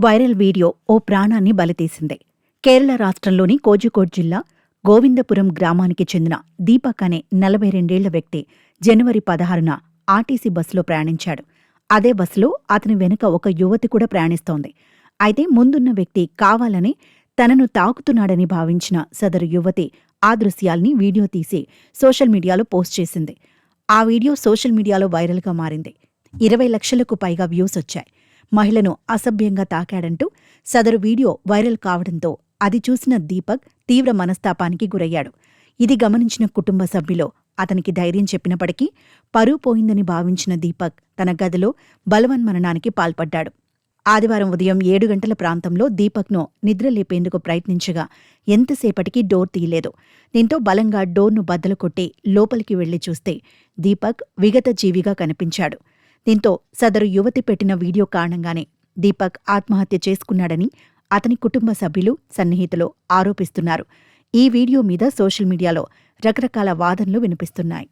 Viral video ఓ ప్రాణాన్ని బలితీసింది. కేరళ రాష్ట్రంలోని కోజికోడ్ జిల్లా గోవిందపురం గ్రామానికి చెందిన దీపక్ అనే 42 వ్యక్తి జనవరి 16న ఆర్టీసీ బస్సులో ప్రయాణించాడు. అదే బస్సులో అతని వెనుక ఒక యువతి కూడా ప్రయాణిస్తోంది. అయితే ముందున్న వ్యక్తి కావాలని తనను తాకుతున్నాడని భావించిన సదరు యువతి ఆ దృశ్యాల్ని వీడియో తీసి సోషల్ మీడియాలో పోస్ట్ చేసింది. ఆ వీడియో సోషల్ మీడియాలో వైరల్గా మారింది. 20 లక్షలకు పైగా వ్యూస్ వచ్చాయి. మహిళను అసభ్యంగా తాకాడంటూ సదరు వీడియో వైరల్ కావడంతో అది చూసిన దీపక్ తీవ్ర మనస్తాపానికి గురయ్యాడు. ఇది గమనించిన కుటుంబ సభ్యులు అతనికి ధైర్యం చెప్పినప్పటికీ పరువు పోయిందని భావించిన దీపక్ తన గదిలో బలవన్మరణానికి పాల్పడ్డాడు. ఆదివారం ఉదయం 7 గంటల ప్రాంతంలో దీపక్ను నిద్రలేపేందుకు ప్రయత్నించగా ఎంతసేపటికి డోర్ తీయలేదు. దీంతో బలంగా డోర్ను బద్దలు కొట్టి లోపలికి వెళ్లి చూస్తే దీపక్ విగత జీవిగా కనిపించాడు. దీంతో సదరు యువతి పెట్టిన వీడియో కారణంగానే దీపక్ ఆత్మహత్య చేసుకున్నాడని అతని కుటుంబ సభ్యులు, సన్నిహితులు ఆరోపిస్తున్నారు. ఈ వీడియో మీద సోషల్ మీడియాలో రకరకాల వాదనలు వినిపిస్తున్నాయి.